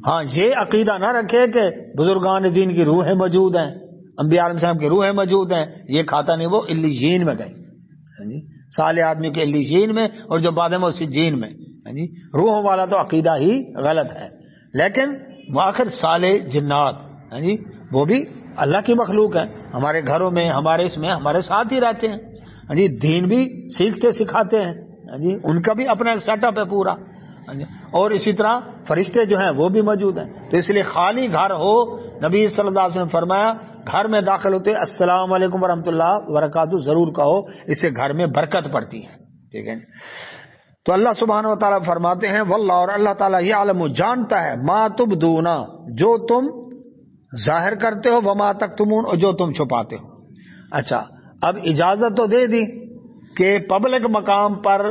ہاں یہ عقیدہ نہ رکھے کہ بزرگان دین کی روحیں موجود ہیں، انبیاء علیہ السلام کی روحیں موجود ہیں، یہ کھاتا نہیں، وہ علیین میں گئی، صالح آدمی کے علیین میں، اور جو بعد میں سجین میں، روحوں والا تو عقیدہ ہی غلط ہے، لیکن آخر صالح جنات، جی وہ بھی اللہ کی مخلوق ہے، ہمارے گھروں میں، ہمارے اس میں ہمارے ساتھ ہی رہتے ہیں، جی دین بھی سیکھتے سکھاتے ہیں، جی ان کا بھی اپنا ایک سیٹ اپ ہے پورا، اور اسی طرح فرشتے جو ہیں وہ بھی موجود ہیں، تو اس لیے خالی گھر ہو، نبی صلی اللہ علیہ وسلم فرمایا گھر میں داخل ہوتے السلام علیکم ورحمۃ اللہ وبرکاتہ ضرور کہو، اس سے گھر میں برکت پڑتی ہے، ٹھیک ہے۔ تو اللہ سبحانہ و تعالیٰ فرماتے ہیں واللہ، اور اللہ تعالیٰ یعلم جانتا ہے، ما تبدون جو تم ظاہر کرتے ہو، وما تکتمون اور جو تم چھپاتے ہو۔ اچھا اب اجازت تو دے دی کہ پبلک مقام پر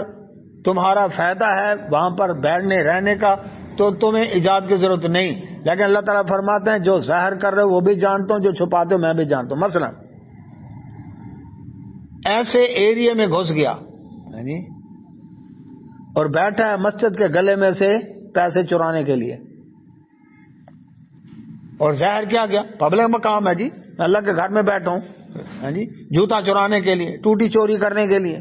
تمہارا فائدہ ہے وہاں پر بیٹھنے رہنے کا، تو تمہیں اجازت کی ضرورت نہیں، لیکن اللہ تعالیٰ فرماتے ہیں جو ظاہر کر رہے ہو وہ بھی جانتا ہوں، جو چھپاتے ہو میں بھی جانتا ہوں۔ مثلا ایسے ایریے میں گھس گیا اور بیٹھا ہے مسجد کے گلے میں سے پیسے چرانے کے لیے، اور ظاہر کیا گیا پبلک مقام ہے جی، میں اللہ کے گھر میں بیٹھا ہوں، جی جوتا چرانے کے لیے، ٹوٹی چوری کرنے کے لیے،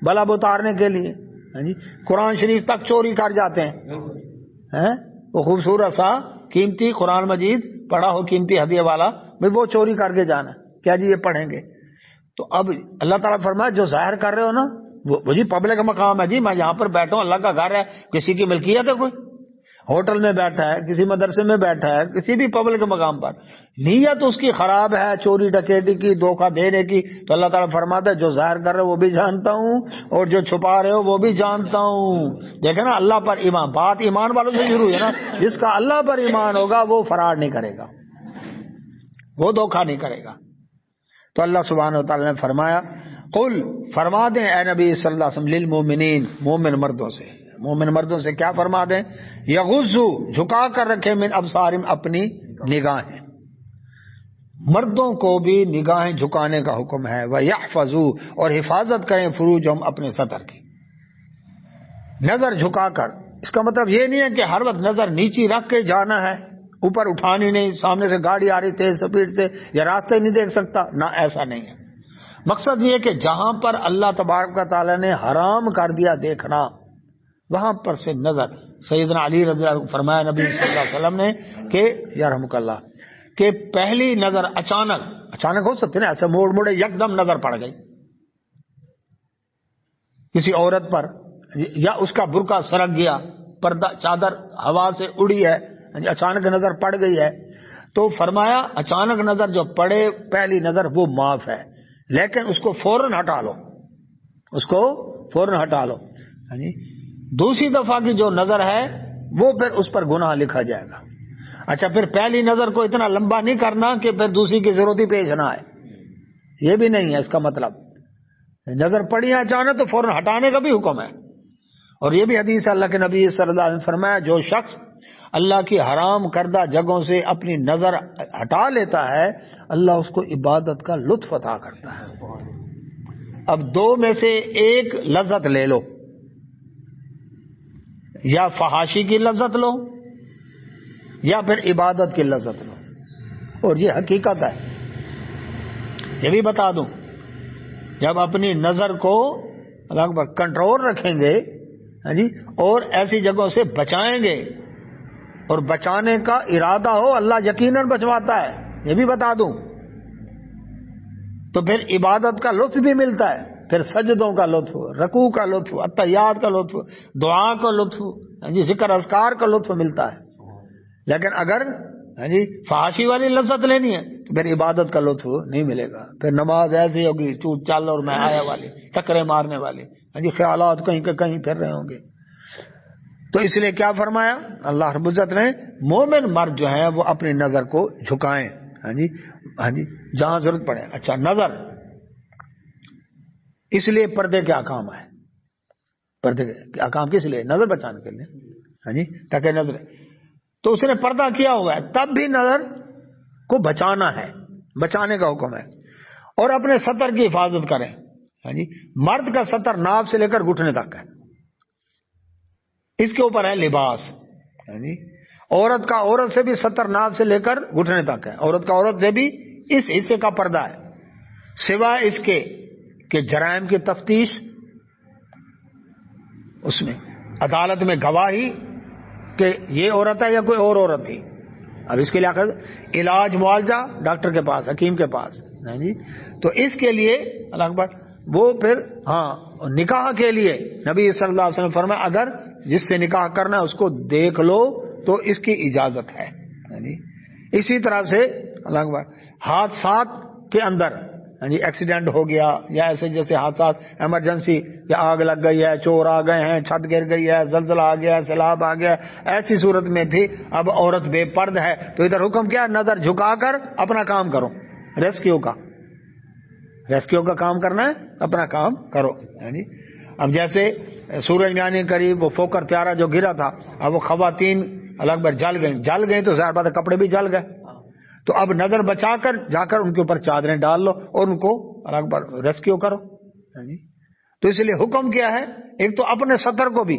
بلب اتارنے کے لیے، جی قرآن شریف تک چوری کر جاتے ہیں، وہ خوبصورت سا قیمتی قرآن مجید پڑھا ہو، قیمتی ہدیے والا، بھائی وہ چوری کر کے جانا، کیا جی یہ پڑھیں گے؟ تو اب اللہ تعالیٰ فرمایا جو ظاہر کر رہے ہو نا وہ جی پبلک مقام ہے جی، میں یہاں پر بیٹھا ہوں، اللہ کا گھر ہے، کسی کی ملکیت ہے، کوئی ہوٹل میں بیٹھا ہے، کسی مدرسے میں بیٹھا ہے، کسی بھی پبلک مقام پر، نیت اس کی خراب ہے چوری ڈکیٹی کی، دھوکہ دینے کی، تو اللہ تعالیٰ فرماتا ہے جو ظاہر کر رہے ہو وہ بھی جانتا ہوں اور جو چھپا رہے ہو وہ بھی جانتا ہوں۔ دیکھیں نا اللہ پر ایمان، بات ایمان والوں سے شروع ہے نا، جس کا اللہ پر ایمان ہوگا وہ فراڈ نہیں کرے گا، وہ دھوکہ نہیں کرے گا۔ تو اللہ سبحانہ و تعالیٰ نے فرمایا قل، فرما دیں اے نبی صلی اللہ علیہ وسلم، للمؤمنین، مومن مردوں سے، مومن مردوں سے کیا فرما دیں؟ یغضوا، جھکا کر رکھے، من ابصارہم، اپنی نگاہیں، مردوں کو بھی نگاہیں جھکانے کا حکم ہے، وَيَحْفَظُوا، اور حفاظت کریں فروجہم، اپنے سطر کی، نظر جھکا کر۔ اس کا مطلب یہ نہیں ہے کہ ہر وقت نظر نیچی رکھ کے جانا ہے، اوپر اٹھانی نہیں، سامنے سے گاڑی آ رہی تیز سپیڈ سے یا راستے نہیں دیکھ سکتا، نہ، ایسا نہیں ہے۔ مقصد یہ کہ جہاں پر اللہ تبارک و تعالیٰ نے حرام کر دیا دیکھنا، وہاں پر سے نظر، سیدنا علی رضی اللہ عنہ فرمایا نبی صلی اللہ علیہ وسلم نے کہ یرحمک اللہ، کہ پہلی نظر اچانک ہو سکتی نا، ایسے موڑے یکدم نظر پڑ گئی کسی عورت پر، یا اس کا برقع سرک گیا، پردہ چادر ہوا سے اڑی ہے، اچانک نظر پڑ گئی ہے، تو فرمایا اچانک نظر جو پڑے پہلی نظر وہ معاف ہے، لیکن اس کو فوراً ہٹا لو، دوسری دفعہ کی جو نظر ہے وہ پھر اس پر گناہ لکھا جائے گا۔ اچھا، پھر پہلی نظر کو اتنا لمبا نہیں کرنا کہ پھر دوسری کی ضرورت ہی پیش نہ آئے، یہ بھی نہیں ہے اس کا مطلب۔ نظر پڑی ہے اچانک تو فوراً ہٹانے کا بھی حکم ہے، اور یہ بھی حدیث ہے، اللہ کے نبی صلی اللہ علیہ وسلم فرمایا جو شخص اللہ کی حرام کردہ جگہوں سے اپنی نظر ہٹا لیتا ہے، اللہ اس کو عبادت کا لطف عطا کرتا ہے۔ اب دو میں سے ایک لذت لے لو، یا فحاشی کی لذت لو یا پھر عبادت کی لذت لو، اور یہ حقیقت ہے۔ یہ بھی بتا دوں، جب اپنی نظر کو اللہ اکبر کنٹرول رکھیں گے، اور ایسی جگہوں سے بچائیں گے، اور بچانے کا ارادہ ہو، اللہ یقیناً بچواتا ہے، یہ بھی بتا دوں، تو پھر عبادت کا لطف بھی ملتا ہے، پھر سجدوں کا لطف، رکوع کا لطف، التحیات کا لطف، دعا کا لطف، ذکر اذکار کا لطف ملتا ہے۔ لیکن اگر فحاشی والی لذت لینی ہے تو پھر عبادت کا لطف نہیں ملے گا، پھر نماز ایسی ہوگی چوٹ چال اور میں آیا والی، ٹکرے مارنے والی، خیالات کہیں کہ کہیں پھر رہے ہوں گے۔ تو اس لیے کیا فرمایا اللہ رب العزت نے، مومن مرد جو ہیں وہ اپنی نظر کو جھکائیں، جہاں ضرورت پڑے۔ اچھا، نظر، اس لیے پردے کے احکام ہے، پردے کے احکام کس لیے؟ نظر بچانے کے لیے، تاکہ نظر، تو اس نے پردہ کیا ہوا ہے، تب بھی نظر کو بچانا ہے، بچانے کا حکم ہے، اور اپنے سطر کی حفاظت کریں۔ مرد کا سطر ناف سے لے کر گھٹنے تک ہے، اس کے اوپر ہے لباس۔ عورت کا عورت سے بھی سطر ناف سے لے کر گھٹنے تک ہے، عورت کا عورت سے بھی اس حصے کا پردہ ہے، سوائے اس کے کہ جرائم کی تفتیش، اس میں عدالت میں گواہی کہ یہ عورت ہے یا کوئی اور عورت تھی، اب اس کے لیے علاج معالجہ ڈاکٹر کے پاس، حکیم کے پاس، تو اس کے لیے اللہ اکبر، وہ پھر نکاح کے لیے نبی صلی اللہ علیہ وسلم فرمایا اگر جس سے نکاح کرنا ہے اس کو دیکھ لو تو اس کی اجازت ہے۔ اسی طرح سے اللہ اکبر، حادثات کے اندر ایکسیڈنٹ ہو گیا، یا ایسے جیسے حادثات ایمرجنسی، یا آگ لگ گئی ہے، چور آ گئے ہیں، چھت گر گئی ہے، زلزلہ آ گیا ہے، سیلاب آ گیا، ایسی صورت میں بھی اب عورت بے پرد ہے تو ادھر حکم کیا؟ نظر جھکا کر اپنا کام کرو، ریسکیو کا کام کرنا ہے، اپنا کام کرو۔ اب جیسے سورج میانی قریب وہ فوکر پیارا جو گرا تھا، اب وہ خواتین اللہ اکبر جل گئیں تو ظاہر بات ہے کپڑے بھی جل گئے، تو اب نظر بچا کر جا کر ان کے اوپر چادریں ڈال لو اور ان کو اللہ اکبر ریسکیو کرو۔ تو اس لیے حکم کیا ہے؟ ایک تو اپنے سطر کو بھی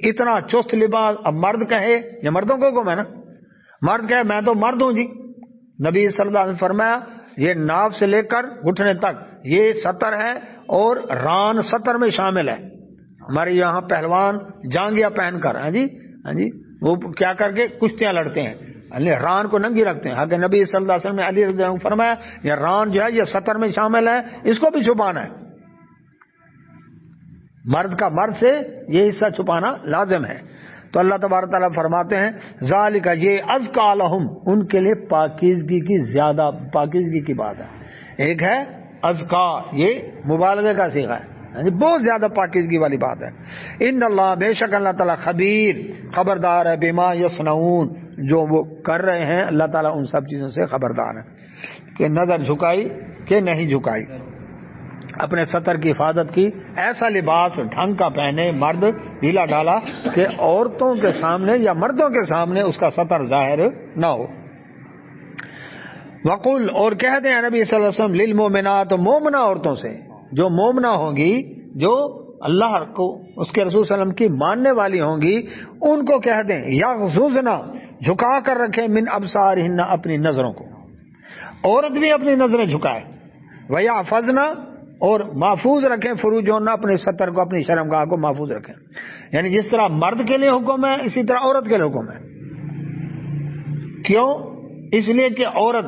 اتنا چست لباس، اب مرد کہے، یہ مردوں کو حکم ہے نا، مرد کہے میں تو مرد ہوں جی، نبی صلی اللہ علیہ وسلم فرمایا یہ ناف سے لے کر گھٹنے تک یہ سطر ہے، اور ران سطر میں شامل ہے۔ ہمارے یہاں پہلوان جانگیاں پہن کر وہ کیا کر کے کشتیاں لڑتے ہیں، ران کو ننگی رکھتے ہیں، حالانکہ نبی صلی اللہ علیہ وسلم نے علی رضی اللہ عنہ فرمایا یہ ران جو ہے یہ سطر میں شامل ہے، اس کو بھی چھپانا ہے، مرد کا مرد سے یہ حصہ چھپانا لازم ہے۔ تو اللہ تبارک تعالیٰ فرماتے ہیں ذالک، یہ ازکا لہم، ان کے لیے پاکیزگی کی زیادہ پاکیزگی کی بات ہے۔ ایک ہے ازکا، یہ مبالغے کا صیغہ ہے، بہت زیادہ پاکیزگی والی بات ہے۔ ان اللہ، بے شک اللہ تعالیٰ خبیر، خبردار ہے، بما یصنعون، جو وہ کر رہے ہیں، اللہ تعالیٰ ان سب چیزوں سے خبردار ہے کہ نظر جھکائی کہ نہیں جھکائی، اپنے سطر کی حفاظت کی، ایسا لباس ڈھنگ کا پہنے مرد، ڈھیلا ڈالا کہ عورتوں کے سامنے یا مردوں کے سامنے اس کا سطر ظاہر نہ ہو۔ وقل اور کہہ دیں نبی صلی اللہ علیہ وسلم للمؤمنات مومنہ عورتوں سے جو مومنہ ہوں گی جو اللہ کو اس کے رسول صلی اللہ علیہ وسلم کی ماننے والی ہوں گی ان کو کہہ دیں یغضضن جھکا کر رکھیں من ابصارہن اپنی نظروں کو. عورت بھی اپنی نظریں جھکائے. ویحفظن اور محفوظ رکھیں فروجہن اپنے ستر کو اپنی شرمگاہ کو محفوظ رکھیں. یعنی جس طرح مرد کے لیے حکم ہے اسی طرح عورت کے لیے حکم ہے. کیوں؟ اس لیے کہ عورت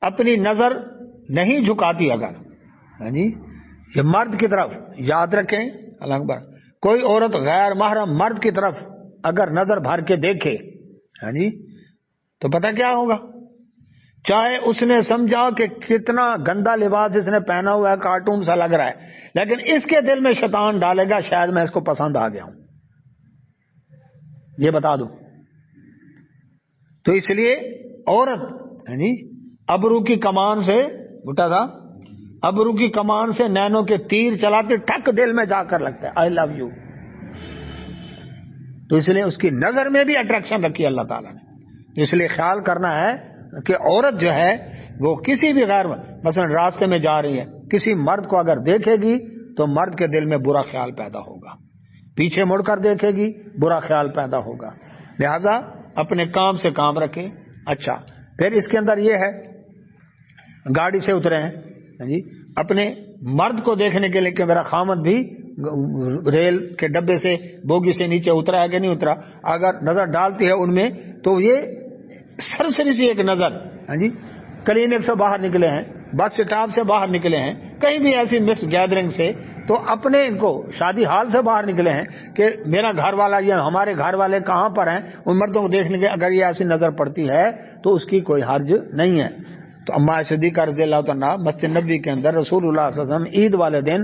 اپنی نظر نہیں جھکاتی اگر یہ مرد کی طرف. یاد رکھیں اللہ اکبر کوئی عورت غیر محرم مرد کی طرف اگر نظر بھر کے دیکھے تو پتہ کیا ہوگا؟ چاہے اس نے سمجھا کہ کتنا گندا لباس اس نے پہنا ہوا ہے کارٹون سا لگ رہا ہے لیکن اس کے دل میں شیطان ڈالے گا شاید میں اس کو پسند آ گیا ہوں. یہ بتا دوں. تو اس لیے عورت ابرو کی کمان سے بٹا تھا ابرو کی کمان سے نینوں کے تیر چلاتے ٹھک دل میں جا کر لگتا ہے آئی لو یو. تو اس لیے اس کی نظر میں بھی اٹریکشن رکھی اللہ تعالیٰ نے. تو اس لیے خیال کرنا ہے کہ عورت جو ہے وہ کسی بھی غیر مثلا راستے میں جا رہی ہے کسی مرد کو اگر دیکھے گی تو مرد کے دل میں برا خیال پیدا ہوگا. پیچھے مڑ کر دیکھے گی برا خیال پیدا ہوگا. لہذا اپنے کام سے کام رکھے. اچھا پھر اس کے اندر یہ ہے گاڑی سے اترے ہیں اپنے مرد کو دیکھنے کے لیے کہ میرا خامد بھی ریل کے ڈبے سے بوگی سے نیچے اترا ہے کہ نہیں اترا. اگر نظر ڈالتی ہے ان میں تو یہ سرسری سی ایک نظر کلینک سے باہر نکلے ہیں بس اسٹاپ سے باہر نکلے ہیں کہیں بھی ایسی مکس گیدرنگ سے تو اپنے ان کو شادی حال سے باہر نکلے ہیں کہ میرا گھر والا یا ہمارے گھر والے کہاں پر ہیں ان مردوں کو دیکھنے کے اگر یہ ایسی نظر پڑتی ہے تو اس کی کوئی حرج نہیں ہے. تو اما صدیقہ رضی اللہ عنہا مسجد نبوی کے اندر رسول اللہ صلی اللہ علیہ وسلم عید والے دن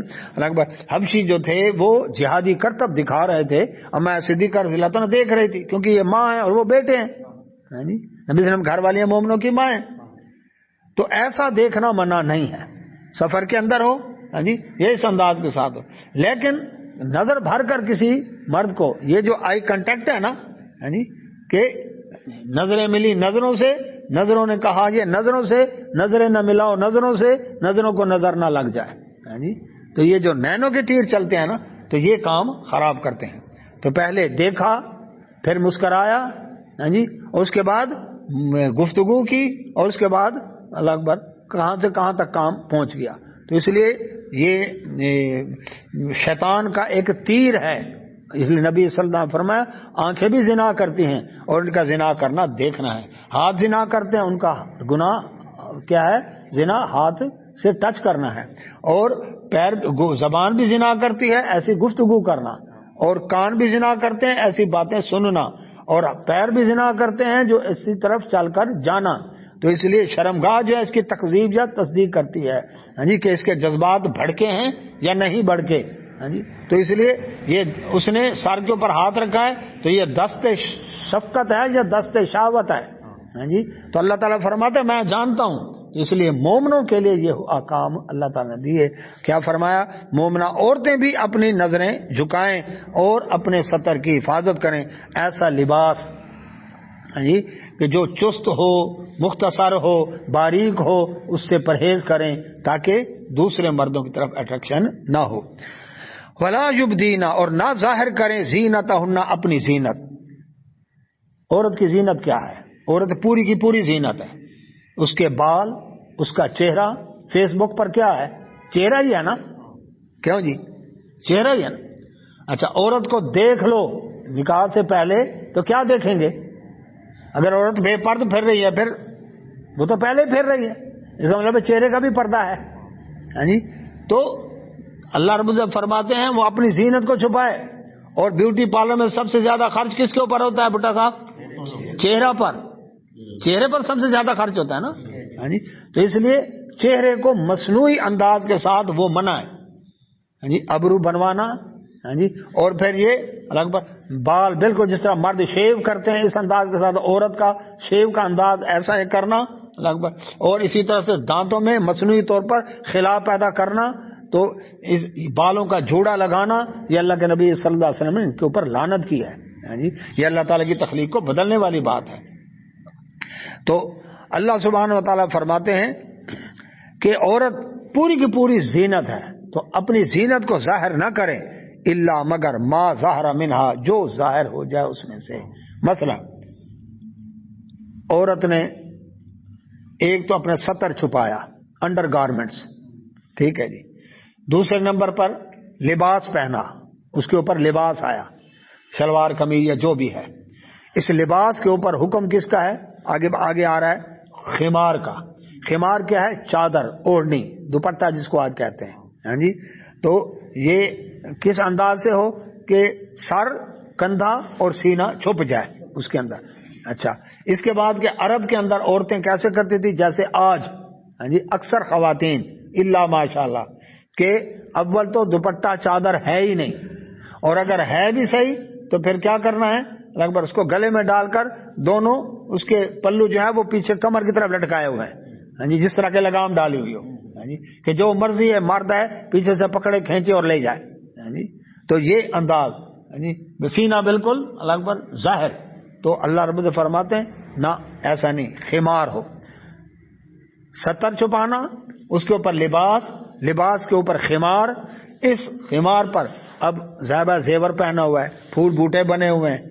حبشی جو تھے وہ جہادی کرتب دکھا رہے تھے. اما صدیقہ رضی اللہ عنہ دیکھ رہی تھی کیونکہ یہ ماں ہے اور وہ بیٹے ہیں نبی صلی اللہ علیہ وسلم گھر والی مومنوں کی ماں ہیں. تو ایسا دیکھنا منع نہیں ہے سفر کے اندر ہو یہ اس انداز کے ساتھ ہو. لیکن نظر بھر کر کسی مرد کو یہ جو آئی کنٹیکٹ ہے نا کہ نظریں ملی نظروں سے نظروں نے کہا یہ نظروں سے نظریں نہ ملاؤ نظروں سے نظروں کو نظر نہ لگ جائے. تو یہ جو نینوں کے تیر چلتے ہیں نا تو یہ کام خراب کرتے ہیں. تو پہلے دیکھا پھر مسکرایا اور اس کے بعد گفتگو کی اور اس کے بعد اللہ اکبر کہاں سے کہاں تک کام پہنچ گیا. تو اس لیے یہ شیطان کا ایک تیر ہے. اس لیے نبی صلی اللہ علیہ وسلم فرمایا آنکھیں بھی زنا کرتی ہیں اور ان کا زنا کرنا دیکھنا ہے. ہاتھ زنا کرتے ہیں ان کا گناہ کیا ہے؟ زنا ہاتھ سے ٹچ کرنا ہے. اور پیر زبان بھی زنا کرتی ہے ایسی گفتگو کرنا اور کان بھی زنا کرتے ہیں ایسی باتیں سننا اور پیر بھی زنا کرتے ہیں جو اسی طرف چل کر جانا. تو اس لیے شرمگاہ جو ہے اس کی تکذیب یا تصدیق کرتی ہے کہ اس کے جذبات بھڑکے ہیں یا نہیں بھڑکے. تو اس لیے یہ اس نے سر کے اوپر ہاتھ رکھا ہے تو یہ دست شفقت ہے یا دست شہوت ہے. تو اللہ تعالیٰ فرماتے ہیں میں جانتا ہوں. اس لیے مومنوں کے لیے یہ احکام اللہ تعالیٰ نے دیے. کیا فرمایا؟ مومنہ عورتیں بھی اپنی نظریں جھکائیں اور اپنے ستر کی حفاظت کریں. ایسا لباس کہ جو چست ہو مختصر ہو باریک ہو اس سے پرہیز کریں تاکہ دوسرے مردوں کی طرف اٹریکشن نہ ہو. ولا یبدینا اور نہ ظاہر کریں زینتہن اپنی زینت. عورت کی زینت کیا ہے؟ عورت پوری کی پوری زینت ہے. اس کے بال اس کا چہرہ. فیس بک پر کیا ہے؟ چہرہ ہی ہے نا. کیوں جی؟ چہرہ ہی ہے نا. اچھا عورت کو دیکھ لو نکاح سے پہلے تو کیا دیکھیں گے؟ اگر عورت بے پرد پھر رہی ہے پھر وہ تو پہلے پھر رہی ہے اس کا مطلب چہرے کا بھی پردہ ہے. تو اللہ رب العزت فرماتے ہیں وہ اپنی زینت کو چھپائے. اور بیوٹی پارلر میں سب سے زیادہ خرچ کس کے اوپر ہوتا ہے بٹا صاحب؟ چہرہ پر. چہرے پر سب سے زیادہ خرچ ہوتا ہے نا. تو اس لیے چہرے کو مصنوعی انداز کے ساتھ وہ منع ہے. ابرو بنوانا اور پھر یہ الگ بال بالکل جس طرح مرد شیو کرتے ہیں اس انداز کے ساتھ عورت کا شیو کا انداز ایسا ہے کرنا الگ. اور اسی طرح سے دانتوں میں مصنوعی طور پر خلا پیدا کرنا. تو اس بالوں کا جوڑا لگانا یہ اللہ کے نبی صلی اللہ علیہ وسلم نے ان کے اوپر لعنت کی ہے. یہ اللہ تعالیٰ کی تخلیق کو بدلنے والی بات ہے. تو اللہ سبحانہ و تعالیٰ فرماتے ہیں کہ عورت پوری کی پوری زینت ہے، تو اپنی زینت کو ظاہر نہ کرے الا مگر ما ظاہر منہا، جو ظاہر ہو جائے اس میں سے۔ مثلا عورت نے ایک تو اپنے ستر چھپایا، انڈر گارمنٹس، ٹھیک ہے جی، دوسرے نمبر پر لباس پہنا، اس کے اوپر لباس آیا، شلوار قمیض یا جو بھی ہے، اس لباس کے اوپر حکم کس کا ہے؟ آگے آ رہا ہے خمار کا۔ خمار کیا ہے؟ چادر، اوڑھنی، دوپٹہ جس کو آج کہتے ہیں، ہاں جی۔ تو یہ کس انداز سے ہو کہ سر، کندھا اور سینہ چھپ جائے اس کے اندر۔ اچھا، اس کے بعد کہ عرب کے اندر عورتیں کیسے کرتی تھی؟ جیسے آج، ہاں جی، اکثر خواتین الا ماشاء اللہ کہ اول تو دوپٹہ چادر ہے ہی نہیں، اور اگر ہے بھی صحیح تو پھر کیا کرنا ہے؟ اکبر اس کو گلے میں ڈال کر دونوں اس کے پلو جو ہے وہ پیچھے کمر کی طرف لٹکائے ہوئے ہیں، ہاں جی، جس طرح کے لگام ڈالی ہوئی ہو، ہاں جی، کہ جو مرضی ہے مرد ہے پیچھے سے پکڑے کھینچے اور لے جائے، ہاں جی۔ تو یہ انداز، ہاں جی، سینہ بالکل اللہ اکبر ظاہر۔ تو اللہ رب العزت فرماتے ہیں نہ، ایسا نہیں، خمار ہو، ستر چھپانا، اس کے اوپر لباس، لباس کے اوپر خمار، اس خمار پر اب زیبہ زیور پہنا ہوا ہے، پھول بوٹے بنے ہوئے ہیں،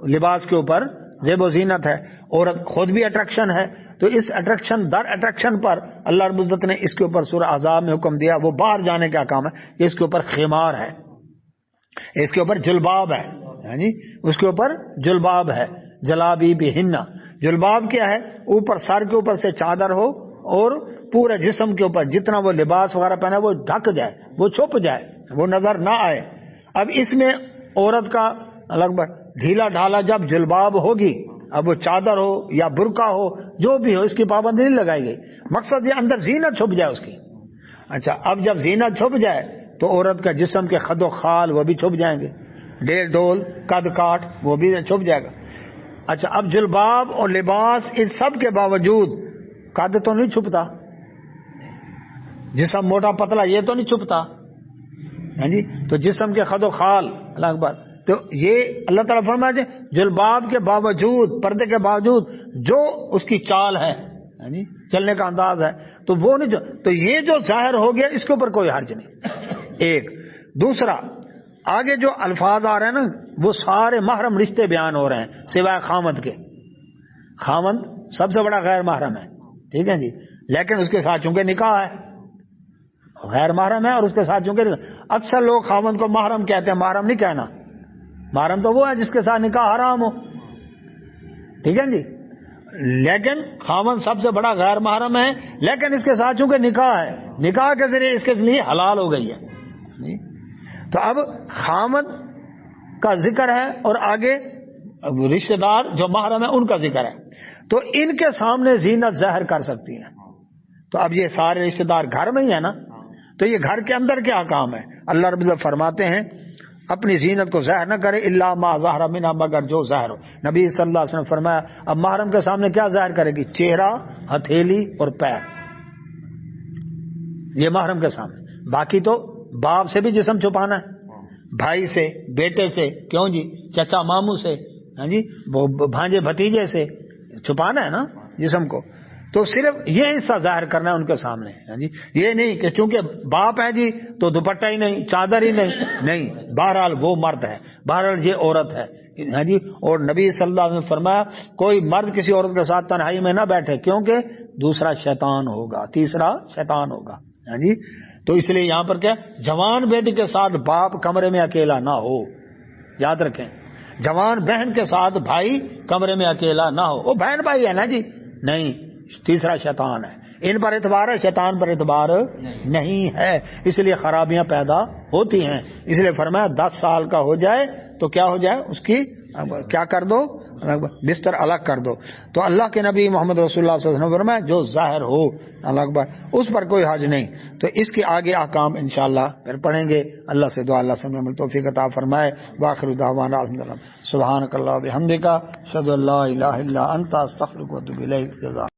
لباس کے اوپر زیب و زینت ہے، عورت خود بھی اٹریکشن ہے، تو اس اٹریکشن در اٹریکشن پر اللہ رب العزت نے اس کے اوپر سورہ احزاب میں حکم دیا، وہ باہر جانے کا کام ہے کہ اس کے اوپر خمار ہے، اس کے اوپر جلباب ہے، ہاں جی، اس کے اوپر جلباب ہے، جلابی بہنہ۔ جلباب کیا ہے؟ اوپر سر کے اوپر سے چادر ہو اور پورے جسم کے اوپر جتنا وہ لباس وغیرہ پہنا ہے وہ ڈھک جائے، وہ چھپ جائے، وہ نظر نہ آئے۔ اب اس میں عورت کا لگ بھگ ڈھیلا ڈھالا جب جلباب ہوگی، اب وہ چادر ہو یا برقع ہو جو بھی ہو، اس کی پابندی نہیں لگائی گئی، مقصد یہ اندر زینت چھپ جائے اس کی۔ اچھا، اب جب زینت چھپ جائے تو عورت کا جسم کے خد و خال وہ بھی چھپ جائیں گے، ڈیل ڈول، قد کاٹ وہ بھی چھپ جائے گا۔ اچھا، اب جلباب اور لباس ان سب کے باوجود قد تو نہیں چھپتا، جسم موٹا پتلا یہ تو نہیں چھپتا، ہاں جی، تو جسم کے خد و خال، اللہ اکبر، تو یہ اللہ تعالیٰ فرماتے ہیں جلباب کے باوجود، پردے کے باوجود جو اس کی چال ہے، یعنی چلنے کا انداز ہے، تو وہ نہیں، تو یہ جو ظاہر ہو گیا اس کے اوپر کوئی حرج نہیں، ایک۔ دوسرا، آگے جو الفاظ آ رہے ہیں نا وہ سارے محرم رشتے بیان ہو رہے ہیں سوائے خامد کے۔ خامد سب سے بڑا غیر محرم ہے، ٹھیک ہے جی، لیکن اس کے ساتھ چونکہ نکاح ہے، غیر محرم ہے اور اس کے ساتھ چونکہ اکثر لوگ خامد کو محرم کہتے ہیں، محرم نہیں کہنا، محرم تو وہ ہے جس کے ساتھ نکاح حرام ہو، ٹھیک ہے جی، لیکن خامد سب سے بڑا غیر محرم ہے، لیکن اس کے ساتھ چونکہ نکاح ہے، نکاح کے ذریعے اس کے لیے حلال ہو گئی ہے۔ تو اب خامد کا ذکر ہے اور آگے رشتہ دار جو محرم ہے ان کا ذکر ہے، تو ان کے سامنے زینت ظاہر کر سکتی ہے۔ تو اب یہ سارے رشتہ دار گھر میں ہی ہے نا، تو یہ گھر کے اندر کیا کام ہے؟ اللہ رب العزت فرماتے ہیں اپنی زینت کو ظاہر نہ کرے الا ما ظاہر منہا، مگر جو ظاہر ہو۔ نبی صلی اللہ علیہ وسلم نے فرمایا اب محرم کے سامنے کیا ظاہر کرے گی؟ چہرہ، ہتھیلی اور پیر، یہ محرم کے سامنے۔ باقی تو باپ سے بھی جسم چھپانا ہے، بھائی سے، بیٹے سے، کیوں جی، چچا ماموں سے، ہاں جی، بھانجے بھتیجے سے چھپانا ہے نا جسم کو، تو صرف یہ حصہ ظاہر کرنا ہے ان کے سامنے، ہاں جی، یہ نہیں کہ چونکہ باپ ہے جی تو دوپٹہ ہی نہیں، چادر ہی نہیں، بہرحال وہ مرد ہے، بہرحال یہ عورت ہے، ہاں جی۔ اور نبی صلی اللہ علیہ وسلم نے فرمایا کوئی مرد کسی عورت کے ساتھ تنہائی میں نہ بیٹھے، کیونکہ دوسرا شیطان ہوگا، تیسرا شیطان ہوگا، ہاں جی۔ تو اس لیے یہاں پر کیا، جوان بیٹی کے ساتھ باپ کمرے میں اکیلا نہ ہو، یاد رکھیں، جوان بہن کے ساتھ بھائی کمرے میں اکیلا نہ ہو، وہ بہن بھائی ہے نا جی، نہیں، تیسرا شیطان ہے، ان پر اعتبار ہے، شیطان پر اعتبار نہیں ہے، اس لیے خرابیاں پیدا ہوتی ہیں۔ اس لیے فرمایا 10 سال کا ہو جائے تو کیا ہو جائے، اس کی کیا کر دو، بستر الگ کر دو۔ تو اللہ کے نبی محمد رسول اللہ صلی اللہ علیہ وسلم نے فرمایا جو ظاہر ہو، اللہ اکبر، اس پر کوئی حرج نہیں۔ تو اس کے آگے احکام انشاءاللہ پھر پڑھیں گے۔ اللہ سے دعا اللہ سے ہمیں توفیق عطا فرمائے۔ وآخر دعوانا الحمدللہ، سبحانک اللہم وبحمدک، اشہد ان لا الہ الا انت، استغفرک واتوب الیک۔ جزاک